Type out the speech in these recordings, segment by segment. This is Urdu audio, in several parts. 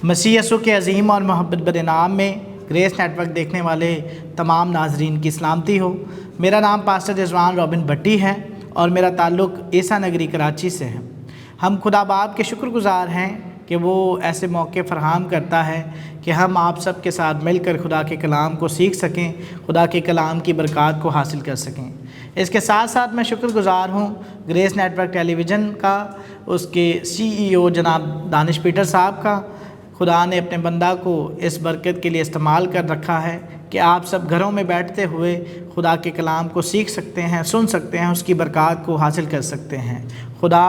مسیح یسوع کے عظیم اور محبت بر نام میں گریس نیٹ ورک دیکھنے والے تمام ناظرین کی سلامتی ہو۔ میرا نام پاسٹر رضوان رابن بھٹی ہے اور میرا تعلق عیسیٰ نگری کراچی سے ہے۔ ہم خدا باپ کے شکر گزار ہیں کہ وہ ایسے موقع فراہم کرتا ہے کہ ہم آپ سب کے ساتھ مل کر خدا کے کلام کو سیکھ سکیں، خدا کے کلام کی برکات کو حاصل کر سکیں۔ اس کے ساتھ ساتھ میں شکر گزار ہوں گریس نیٹ ورک ٹیلی ویژن کا، اس کے CEO جناب دانش پیٹر صاحب کا۔ خدا نے اپنے بندہ کو اس برکت کے لیے استعمال کر رکھا ہے کہ آپ سب گھروں میں بیٹھتے ہوئے خدا کے کلام کو سیکھ سکتے ہیں، سن سکتے ہیں، اس کی برکات کو حاصل کر سکتے ہیں۔ خدا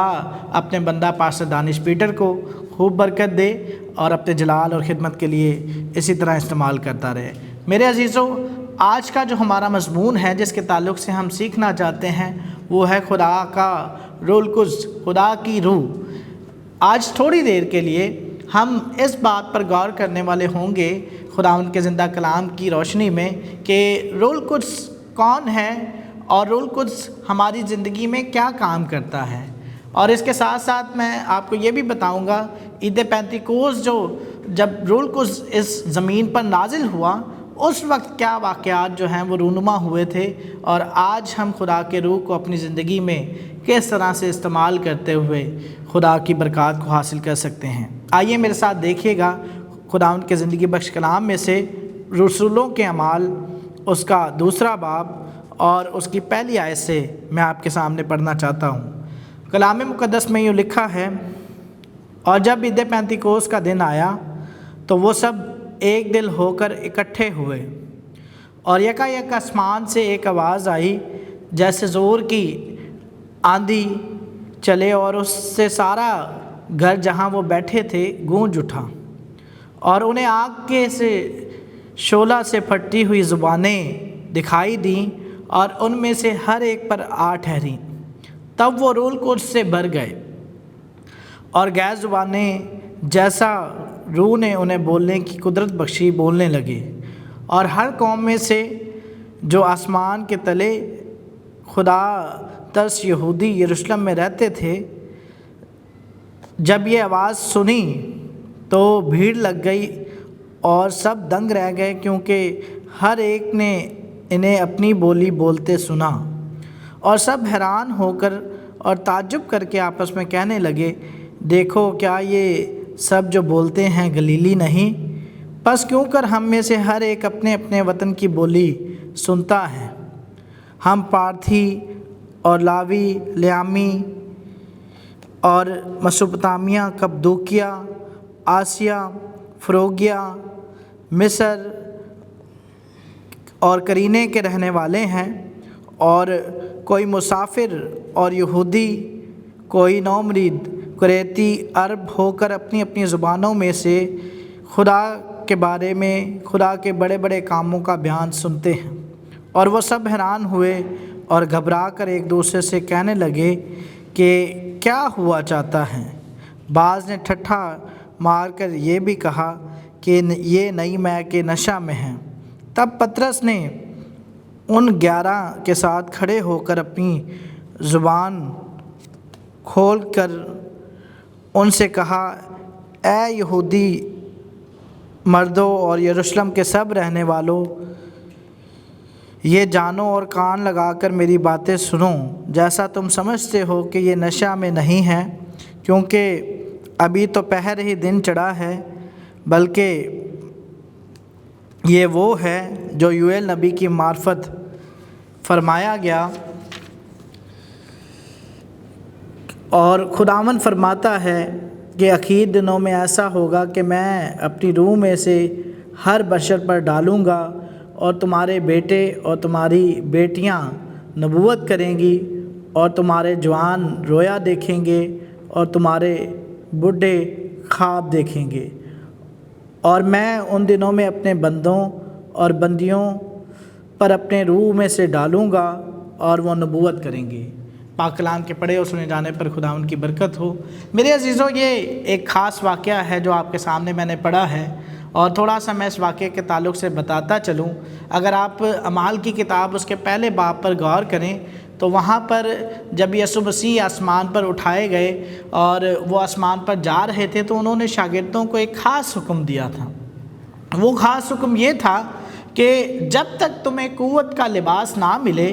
اپنے بندہ پاسٹر دانش پیٹر کو خوب برکت دے اور اپنے جلال اور خدمت کے لیے اسی طرح استعمال کرتا رہے۔ میرے عزیزوں، آج کا جو ہمارا مضمون ہے جس کے تعلق سے ہم سیکھنا چاہتے ہیں وہ ہے خدا کا روح القدس، خدا کی روح۔ آج تھوڑی دیر کے لیے ہم اس بات پر غور کرنے والے ہوں گے خداوند کے زندہ کلام کی روشنی میں کہ روح القدس کون ہے اور روح القدس ہماری زندگی میں کیا کام کرتا ہے۔ اور اس کے ساتھ ساتھ میں آپ کو یہ بھی بتاؤں گا عید پینتیکوس جب روح القدس اس زمین پر نازل ہوا اس وقت کیا واقعات جو ہیں وہ رونما ہوئے تھے، اور آج ہم خدا کے روح کو اپنی زندگی میں کس طرح سے استعمال کرتے ہوئے خدا کی برکات کو حاصل کر سکتے ہیں۔ آئیے میرے ساتھ دیکھیے گا خداوند کے زندگی بخش کلام میں سے رسولوں کے اعمال اس کا 2 باب اور اس کی پہلی آیت سے میں آپ کے سامنے پڑھنا چاہتا ہوں۔ کلام مقدس میں یوں لکھا ہے، اور جب عید پینتیکوس کا دن آیا تو وہ سب ایک دل ہو کر اکٹھے ہوئے، اور یکایک آسمان سے ایک آواز آئی جیسے زور کی آندھی چلے، اور اس سے سارا گھر جہاں وہ بیٹھے تھے گونج اٹھا، اور انہیں آگ کے سے شعلہ سے پھٹتی ہوئی زبانیں دکھائی دیں، اور ان میں سے ہر ایک پر آ ٹھہریں۔ تب وہ روح القدس سے بھر گئے اور غیر زبانیں جیسا روح نے انہیں بولنے کی قدرت بخشی بولنے لگے، اور ہر قوم میں سے جو آسمان کے تلے خدا ترس یہودی یروشلم میں رہتے تھے، جب یہ آواز سنی تو بھیڑ لگ گئی اور سب دنگ رہ گئے، کیونکہ ہر ایک نے انہیں اپنی بولی بولتے سنا، اور سب حیران ہو کر اور تعجب کر کے آپس میں کہنے لگے، دیکھو کیا یہ سب جو بولتے ہیں گلیلی نہیں؟ پس کیوں کر ہم میں سے ہر ایک اپنے اپنے وطن کی بولی سنتا ہے؟ ہم پارتھی اور لاوی، لیامی اور مسوپتامیہ، کپدوکیا، آسیا، فروگیا، مصر اور قرینے کے رہنے والے ہیں، اور کوئی مسافر اور یہودی، کوئی نومرید، کریتی، عرب ہو کر اپنی اپنی زبانوں میں سے خدا کے بارے میں خدا کے بڑے بڑے کاموں کا بیان سنتے ہیں۔ اور وہ سب حیران ہوئے اور گھبرا کر ایک دوسرے سے کہنے لگے کہ کیا ہوا چاہتا ہے؟ بعض نے ٹھٹھا مار کر یہ بھی کہا کہ یہ نئی مے کے نشہ میں ہیں۔ تب پطرس نے ان 11 کے ساتھ کھڑے ہو کر اپنی زبان کھول کر ان سے کہا، اے یہودی مردوں اور یروشلم کے سب رہنے والوں، یہ جانو اور کان لگا کر میری باتیں سنو۔ جیسا تم سمجھتے ہو کہ یہ نشہ میں نہیں ہے، کیونکہ ابھی تو پہر ہی دن چڑھا ہے، بلکہ یہ وہ ہے جو یوئیل نبی کی معرفت فرمایا گیا، اور خداوند فرماتا ہے کہ اخیر دنوں میں ایسا ہوگا کہ میں اپنی روح میں سے ہر بشر پر ڈالوں گا، اور تمہارے بیٹے اور تمہاری بیٹیاں نبوت کریں گی، اور تمہارے جوان رویا دیکھیں گے، اور تمہارے بوڑھے خواب دیکھیں گے، اور میں ان دنوں میں اپنے بندوں اور بندیوں پر اپنے روح میں سے ڈالوں گا، اور وہ نبوت کریں گے۔ پاک کلام کے پڑھے اور سنے جانے پر خدا ان کی برکت ہو۔ میرے عزیزوں، یہ ایک خاص واقعہ ہے جو آپ کے سامنے میں نے پڑھا ہے، اور تھوڑا سا میں اس واقعے کے تعلق سے بتاتا چلوں۔ اگر آپ اعمال کی کتاب اس کے پہلے باب پر غور کریں تو وہاں پر جب یسوع مسیح آسمان پر اٹھائے گئے اور وہ آسمان پر جا رہے تھے تو انہوں نے شاگردوں کو ایک خاص حکم دیا تھا۔ وہ خاص حکم یہ تھا کہ جب تک تمہیں قوت کا لباس نہ ملے،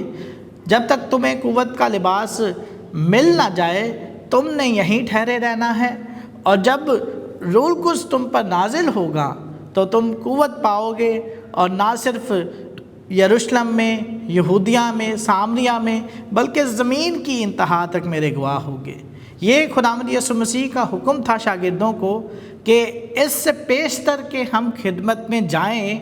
جب تک تمہیں قوت کا لباس مل نہ جائے، تم نے یہیں ٹھہرے رہنا ہے، اور جب روح القدس تم پر نازل ہوگا تو تم قوت پاؤ گے، اور نہ صرف یروشلم میں، یہودیہ میں، سامریہ میں، بلکہ زمین کی انتہا تک میرے گواہ ہوگے۔ یہ خداوند یسوع مسیح کا حکم تھا شاگردوں کو کہ اس سے پیشتر کہ ہم خدمت میں جائیں،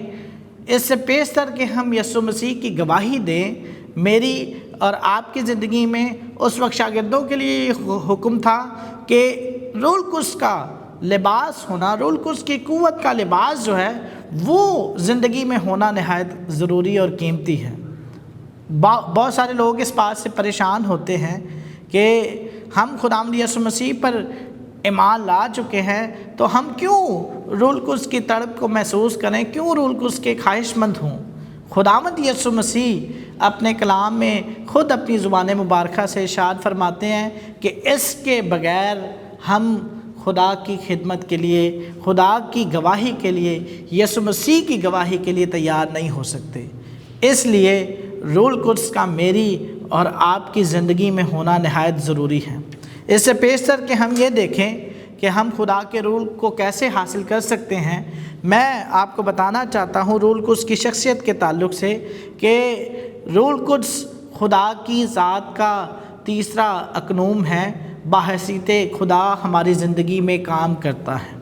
اس سے پیشتر کہ ہم یسوع مسیح کی گواہی دیں، میری اور آپ کی زندگی میں اس وقت شاگردوں کے لیے یہ حکم تھا کہ روح القدس کا لباس ہونا، روح القدس کی قوت کا لباس جو ہے وہ زندگی میں ہونا نہایت ضروری اور قیمتی ہے۔ بہت سارے لوگ اس بات سے پریشان ہوتے ہیں کہ ہم خداوند یسوع مسیح پر ایمان لا چکے ہیں تو ہم کیوں روح القدس کی تڑپ کو محسوس کریں، کیوں روح القدس کے خواہش مند ہوں۔ خداوند یسوع مسیح اپنے کلام میں خود اپنی زبان مبارکہ سے ارشاد فرماتے ہیں کہ اس کے بغیر ہم خدا کی خدمت کے لیے، خدا کی گواہی کے لیے، یسوع مسیح کی گواہی کے لیے تیار نہیں ہو سکتے۔ اس لیے روح القدس کا میری اور آپ کی زندگی میں ہونا نہایت ضروری ہے۔ اس سے پیشتر کہ ہم یہ دیکھیں کہ ہم خدا کے روح کو کیسے حاصل کر سکتے ہیں، میں آپ کو بتانا چاہتا ہوں روح القدس کی شخصیت کے تعلق سے کہ روح القدس خدا کی ذات کا تیسرا اقنوم ہے، بحیثیت خدا ہماری زندگی میں کام کرتا ہے۔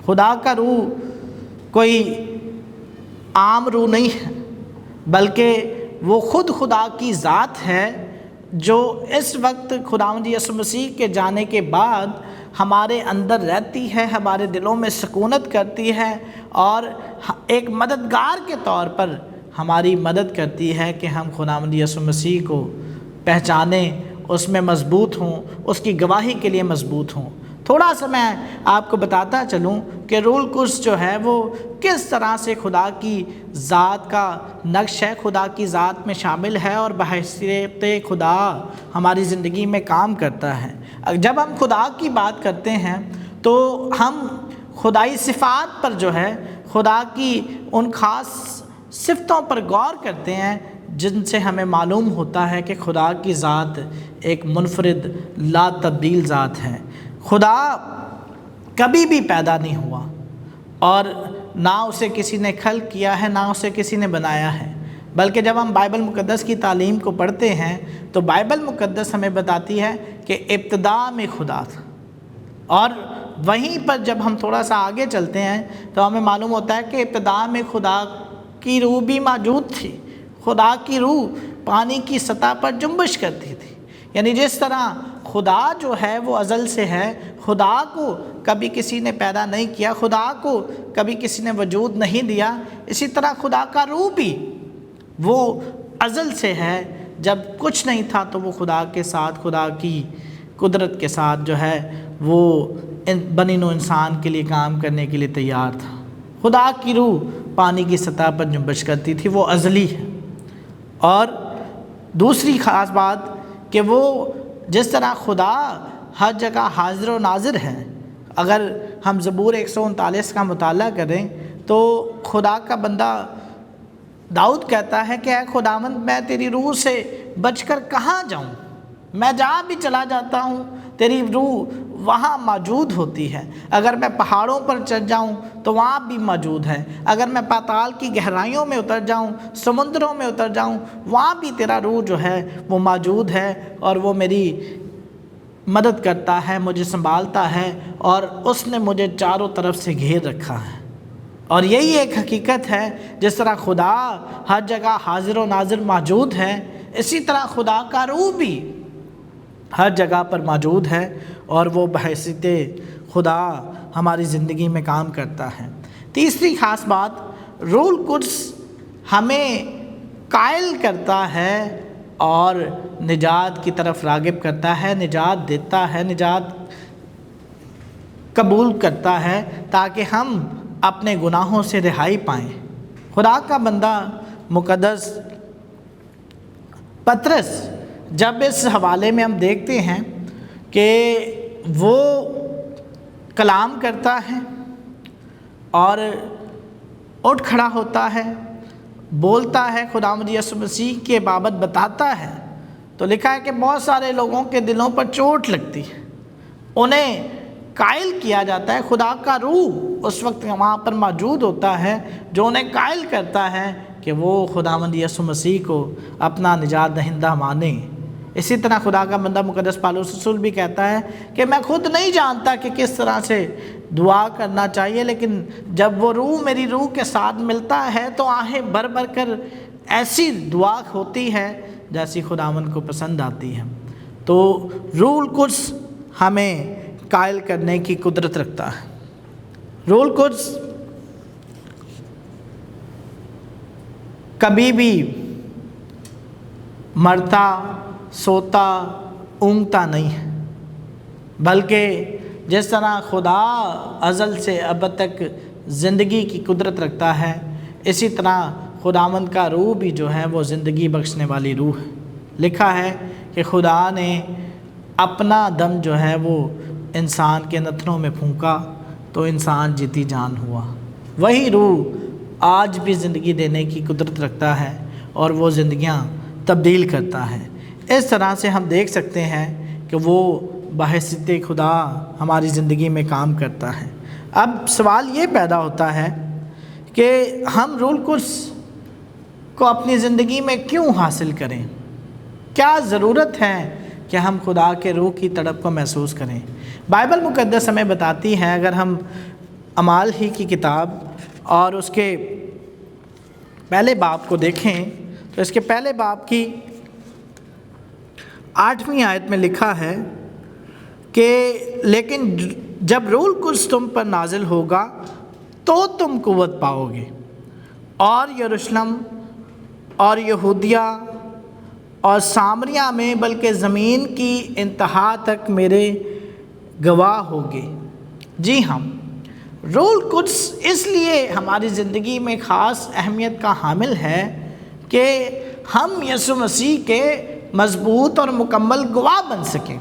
خدا کا روح کوئی عام روح نہیں ہے، بلکہ وہ خود خدا کی ذات ہے جو اس وقت خداوند یسوع مسیح کے جانے کے بعد ہمارے اندر رہتی ہے، ہمارے دلوں میں سکونت کرتی ہے، اور ایک مددگار کے طور پر ہماری مدد کرتی ہے کہ ہم خداوند یسوع مسیح کو پہچانیں، اس میں مضبوط ہوں، اس کی گواہی کے لیے مضبوط ہوں۔ تھوڑا سا میں آپ کو بتاتا چلوں کہ روح القدس جو ہے وہ کس طرح سے خدا کی ذات کا نقش ہے، خدا کی ذات میں شامل ہے اور بحیثیت خدا ہماری زندگی میں کام کرتا ہے۔ جب ہم خدا کی بات کرتے ہیں تو ہم خدائی صفات پر جو ہے، خدا کی ان خاص صفتوں پر غور کرتے ہیں جن سے ہمیں معلوم ہوتا ہے کہ خدا کی ذات ایک منفرد لا تبدیل ذات ہے۔ خدا کبھی بھی پیدا نہیں ہوا اور نہ اسے کسی نے خلق کیا ہے، نہ اسے کسی نے بنایا ہے، بلکہ جب ہم بائبل مقدس کی تعلیم کو پڑھتے ہیں تو بائبل مقدس ہمیں بتاتی ہے کہ ابتدا میں خدا تھا، اور وہیں پر جب ہم تھوڑا سا آگے چلتے ہیں تو ہمیں معلوم ہوتا ہے کہ ابتدا میں خدا کی روح بھی موجود تھی۔ خدا کی روح پانی کی سطح پر جنبش کرتی تھی، یعنی جس طرح خدا جو ہے وہ ازل سے ہے، خدا کو کبھی کسی نے پیدا نہیں کیا، خدا کو کبھی کسی نے وجود نہیں دیا، اسی طرح خدا کا روح بھی وہ ازل سے ہے۔ جب کچھ نہیں تھا تو وہ خدا کے ساتھ، خدا کی قدرت کے ساتھ جو ہے وہ بنی نوع انسان کے لیے کام کرنے کے لیے تیار تھا۔ خدا کی روح پانی کی سطح پر جنبش کرتی تھی، وہ ازلی ہے۔ اور دوسری خاص بات کہ وہ جس طرح خدا ہر جگہ حاضر و ناظر ہے، اگر ہم زبور 139 کا مطالعہ کریں تو خدا کا بندہ داؤد کہتا ہے کہ اے خداوند میں تیری روح سے بچ کر کہاں جاؤں، میں جہاں بھی چلا جاتا ہوں تیری روح وہاں موجود ہوتی ہے، اگر میں پہاڑوں پر چڑھ جاؤں تو وہاں بھی موجود ہے، اگر میں پاتال کی گہرائیوں میں اتر جاؤں، سمندروں میں اتر جاؤں، وہاں بھی تیرا روح جو ہے وہ موجود ہے، اور وہ میری مدد کرتا ہے، مجھے سنبھالتا ہے، اور اس نے مجھے چاروں طرف سے گھیر رکھا ہے۔ اور یہی ایک حقیقت ہے، جس طرح خدا ہر جگہ حاضر و ناظر موجود ہے، اسی طرح خدا کا روح بھی ہر جگہ پر موجود ہے، اور وہ بحیثیت خدا ہماری زندگی میں کام کرتا ہے۔ تیسری خاص بات، روح القدس ہمیں قائل کرتا ہے اور نجات کی طرف راغب کرتا ہے، نجات دیتا ہے، نجات قبول کرتا ہے تاکہ ہم اپنے گناہوں سے رہائی پائیں۔ خدا کا بندہ مقدس پطرس جب اس حوالے میں ہم دیکھتے ہیں کہ وہ کلام کرتا ہے اور اٹھ کھڑا ہوتا ہے، بولتا ہے، خداوند یسوع مسیح کے بابت بتاتا ہے، تو لکھا ہے کہ بہت سارے لوگوں کے دلوں پر چوٹ لگتی ہے، انہیں قائل کیا جاتا ہے۔ خدا کا روح اس وقت وہاں پر موجود ہوتا ہے جو انہیں قائل کرتا ہے کہ وہ خداوند یسوع مسیح کو اپنا نجات دہندہ مانے۔ اسی طرح خدا کا بندہ مقدس پالوس رسول بھی کہتا ہے کہ میں خود نہیں جانتا کہ کس طرح سے دعا کرنا چاہیے، لیکن جب وہ روح میری روح کے ساتھ ملتا ہے تو آہیں بھر بھر کر ایسی دعا ہوتی ہے جیسی خداوند کو پسند آتی ہے۔ تو روح القدس ہمیں قائل کرنے کی قدرت رکھتا ہے۔ روح القدس کبھی بھی مرتا، سوتا، اونگتا نہیں ہے، بلکہ جس طرح خدا ازل سے اب تک زندگی کی قدرت رکھتا ہے، اسی طرح خداوند کا روح بھی جو ہے وہ زندگی بخشنے والی روح ہے۔ لکھا ہے کہ خدا نے اپنا دم جو ہے وہ انسان کے نتنوں میں پھونکا تو انسان جیتی جان ہوا۔ وہی روح آج بھی زندگی دینے کی قدرت رکھتا ہے اور وہ زندگیاں تبدیل کرتا ہے۔ اس طرح سے ہم دیکھ سکتے ہیں کہ وہ بحیثیت خدا ہماری زندگی میں کام کرتا ہے۔ اب سوال یہ پیدا ہوتا ہے کہ ہم روح القدس کو اپنی زندگی میں کیوں حاصل کریں؟ کیا ضرورت ہے کہ ہم خدا کے روح کی تڑپ کو محسوس کریں؟ بائبل مقدس ہمیں بتاتی ہے، اگر ہم اعمال ہی کی کتاب اور اس کے پہلے باب کو دیکھیں تو اس کے پہلے باب کی 8ویں آیت میں لکھا ہے کہ لیکن جب روح القدس تم پر نازل ہوگا تو تم قوت پاؤ گے، اور یروشلم اور یہودیہ اور سامریہ میں بلکہ زمین کی انتہا تک میرے گواہ ہوگے۔ جی ہاں، روح القدس اس لیے ہماری زندگی میں خاص اہمیت کا حامل ہے کہ ہم یسوع مسیح کے مضبوط اور مکمل گواہ بن سکیں،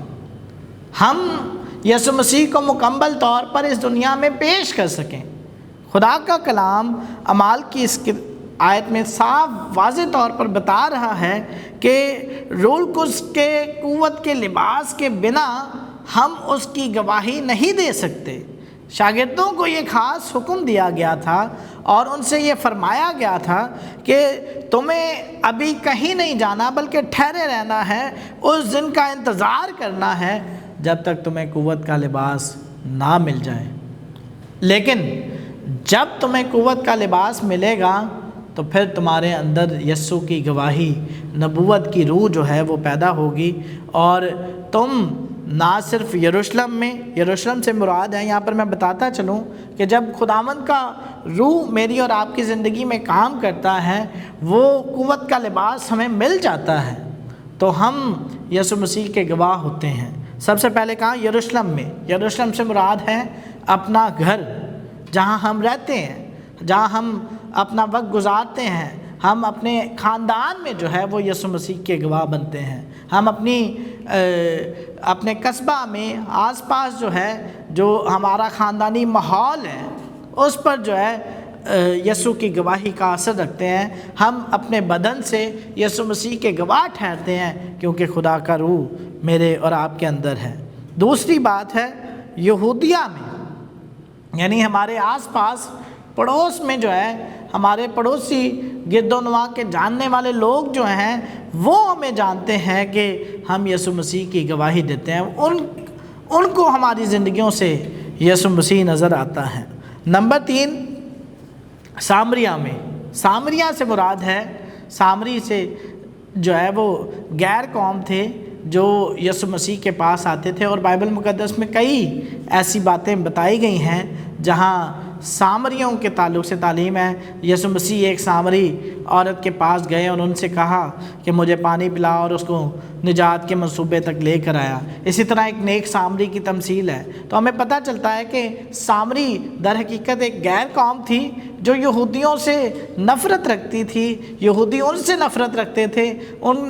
ہم یسوع مسیح کو مکمل طور پر اس دنیا میں پیش کر سکیں۔ خدا کا کلام اعمال کی اس آیت میں صاف واضح طور پر بتا رہا ہے کہ روح القدس کے قوت کے لباس کے بنا ہم اس کی گواہی نہیں دے سکتے۔ شاگردوں کو یہ خاص حکم دیا گیا تھا اور ان سے یہ فرمایا گیا تھا کہ تمہیں ابھی کہیں نہیں جانا بلکہ ٹھہرے رہنا ہے، اس دن کا انتظار کرنا ہے جب تک تمہیں قوت کا لباس نہ مل جائے۔ لیکن جب تمہیں قوت کا لباس ملے گا تو پھر تمہارے اندر یسوع کی گواہی، نبوت کی روح جو ہے وہ پیدا ہوگی، اور تم نہ صرف یروشلم سے مراد ہے، یہاں پر میں بتاتا چلوں کہ جب خداوند کا روح میری اور آپ کی زندگی میں کام کرتا ہے، وہ قوت کا لباس ہمیں مل جاتا ہے تو ہم یسوع مسیح کے گواہ ہوتے ہیں۔ سب سے پہلے کہا یروشلم سے مراد ہے اپنا گھر، جہاں ہم رہتے ہیں، جہاں ہم اپنا وقت گزارتے ہیں۔ ہم اپنے خاندان میں جو ہے وہ یسوع مسیح کے گواہ بنتے ہیں۔ ہم اپنے قصبہ میں آس پاس جو ہے جو ہمارا خاندانی ماحول ہے اس پر جو ہے یسوع کی گواہی کا اثر رکھتے ہیں۔ ہم اپنے بدن سے یسوع مسیح کے گواہ ٹھہرتے ہیں کیونکہ خدا کا روح میرے اور آپ کے اندر ہے۔ دوسری بات ہے یہودیہ میں، یعنی ہمارے آس پاس پڑوس میں جو ہے ہمارے پڑوسی گرد و نواح کے جاننے والے لوگ جو ہیں وہ ہمیں جانتے ہیں کہ ہم یسوع مسیح کی گواہی دیتے ہیں، ان کو ہماری زندگیوں سے یسوع مسیح نظر آتا ہے۔ نمبر 3، سامریہ سے مراد ہے، سامری سے جو ہے وہ غیر قوم تھے جو یسوع مسیح کے پاس آتے تھے، اور بائبل مقدس میں کئی ایسی باتیں بتائی گئی ہیں جہاں سامریوں کے تعلق سے تعلیم ہے۔ یسوع مسیح ایک سامری عورت کے پاس گئے اور ان سے کہا کہ مجھے پانی پلا، اور اس کو نجات کے منصوبے تک لے کر آیا۔ اسی طرح ایک نیک سامری کی تمثیل ہے۔ تو ہمیں پتہ چلتا ہے کہ سامری در حقیقت ایک غیر قوم تھی جو یہودیوں سے نفرت رکھتی تھی، یہودی ان سے نفرت رکھتے تھے، ان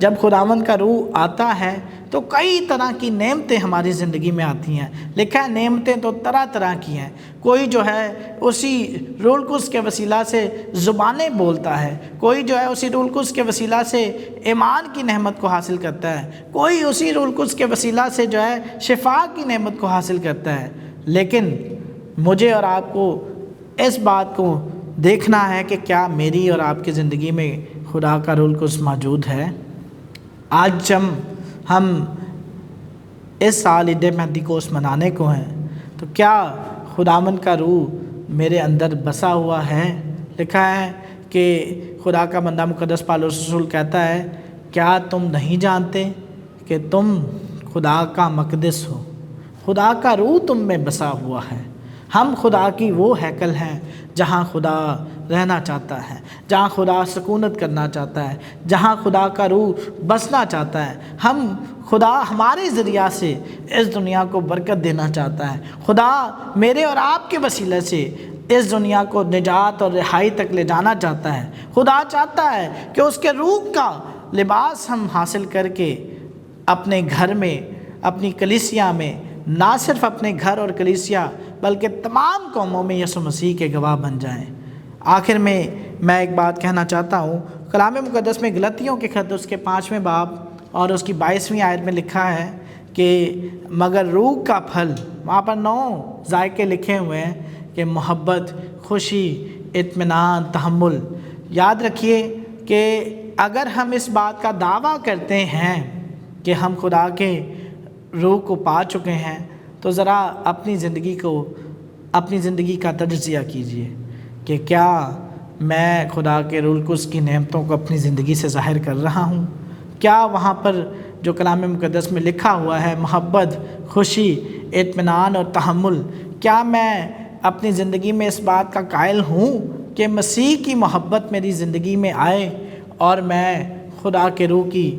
جب خداوند کا روح آتا ہے تو کئی طرح کی نعمتیں ہماری زندگی میں آتی ہیں۔ لکھا ہے نعمتیں تو طرح طرح کی ہیں، کوئی جو ہے اسی روح القدس کے وسیلہ سے زبانیں بولتا ہے، کوئی جو ہے اسی روح القدس کے وسیلہ سے ایمان کی نعمت کو حاصل کرتا ہے، کوئی اسی روح القدس کے وسیلہ سے جو ہے شفا کی نعمت کو حاصل کرتا ہے۔ لیکن مجھے اور آپ کو اس بات کو دیکھنا ہے کہ کیا میری اور آپ کی زندگی میں خدا کا روح القدس موجود ہے۔ آج جب ہم اس سال عید پینتیکوست منانے کو ہیں تو کیا خداوند کا روح میرے اندر بسا ہوا ہے؟ لکھا ہے کہ خدا کا بندہ مقدس پالوس رسول کہتا ہے، کیا تم نہیں جانتے کہ تم خدا کا مقدس ہو، خدا کا روح تم میں بسا ہوا ہے۔ ہم خدا کی وہ ہیکل ہیں جہاں خدا رہنا چاہتا ہے، جہاں خدا سکونت کرنا چاہتا ہے، جہاں خدا کا روح بسنا چاہتا ہے۔ خدا ہمارے ذریعہ سے اس دنیا کو برکت دینا چاہتا ہے۔ خدا میرے اور آپ کے وسیلے سے اس دنیا کو نجات اور رہائی تک لے جانا چاہتا ہے۔ خدا چاہتا ہے کہ اس کے روح کا لباس ہم حاصل کر کے اپنے گھر میں، اپنی کلیسیا میں، نہ صرف اپنے گھر اور کلیسیا بلکہ تمام قوموں میں یسوع مسیح کے گواہ بن جائیں۔ آخر میں ایک بات کہنا چاہتا ہوں، کلام مقدس میں غلطیوں کے خط اس کے 5ویں باب اور اس کی 22ویں آیت میں لکھا ہے کہ مگر روح کا پھل، وہاں پر 9 ذائقے لکھے ہوئے ہیں کہ محبت، خوشی، اطمینان، تحمل۔ یاد رکھیے کہ اگر ہم اس بات کا دعویٰ کرتے ہیں کہ ہم خدا کے روح کو پا چکے ہیں تو ذرا اپنی زندگی کا تجزیہ کیجئے کہ کیا میں خدا کے روح القدس کی نعمتوں کو اپنی زندگی سے ظاہر کر رہا ہوں؟ کیا وہاں پر جو کلام مقدس میں لکھا ہوا ہے محبت، خوشی، اطمینان اور تحمل، کیا میں اپنی زندگی میں اس بات کا قائل ہوں کہ مسیح کی محبت میری زندگی میں آئے اور میں خدا کے روح کی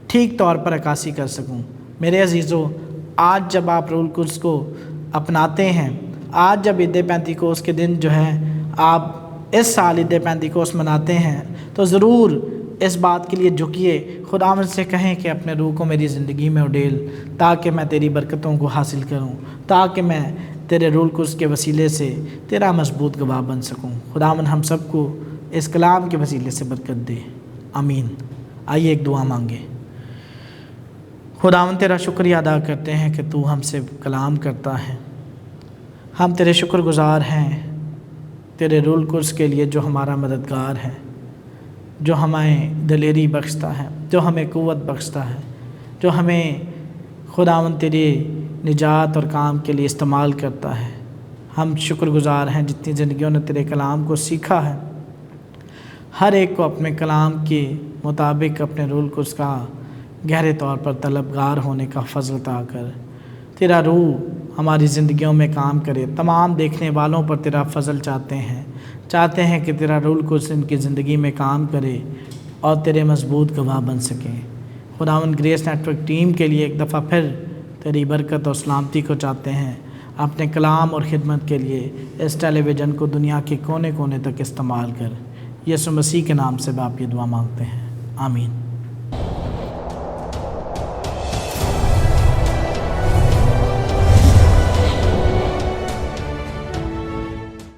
ٹھیک طور پر عکاسی کر سکوں؟ میرے عزیزو، آج جب آپ روح القدس کو اپناتے ہیں، آج جب عید پینتیکوست کے دن جو ہے آپ اس سال عید پینتیکوست مناتے ہیں تو ضرور اس بات کے لیے جھکیے، خداوند سے کہیں کہ اپنے روح کو میری زندگی میں اڈیل تاکہ میں تیری برکتوں کو حاصل کروں، تاکہ میں تیرے روح القدس کے وسیلے سے تیرا مضبوط گواہ بن سکوں۔ خداوند ہم سب کو اس کلام کے وسیلے سے برکت دے، آمین۔ آئیے ایک دعا مانگے۔ خداوند تیرا شکریہ ادا کرتے ہیں کہ تو ہم سے کلام کرتا ہے۔ ہم تیرے شکر گزار ہیں تیرے روح القدس کے لیے جو ہمارا مددگار ہے، جو ہمیں دلیری بخشتا ہے، جو ہمیں قوت بخشتا ہے، جو ہمیں خداوند تیری نجات اور کام کے لیے استعمال کرتا ہے۔ ہم شکر گزار ہیں جتنی زندگیوں نے تیرے کلام کو سیکھا ہے، ہر ایک کو اپنے کلام کے مطابق اپنے روح القدس کا گہرے طور پر طلبگار ہونے کا فضل عطا کر۔ تیرا روح ہماری زندگیوں میں کام کرے۔ تمام دیکھنے والوں پر تیرا فضل چاہتے ہیں کہ تیرا روح القدس ان کی زندگی میں کام کرے اور تیرے مضبوط گواہ بن سکیں۔ خداوند گریس نیٹ ورک ٹیم کے لیے ایک دفعہ پھر تیری برکت اور سلامتی کو چاہتے ہیں۔ اپنے کلام اور خدمت کے لیے اس ٹیلی ویژن کو دنیا کے کونے کونے تک استعمال کر۔ یسوع مسیح کے نام سے باپ یہ دعا مانگتے ہیں، آمین۔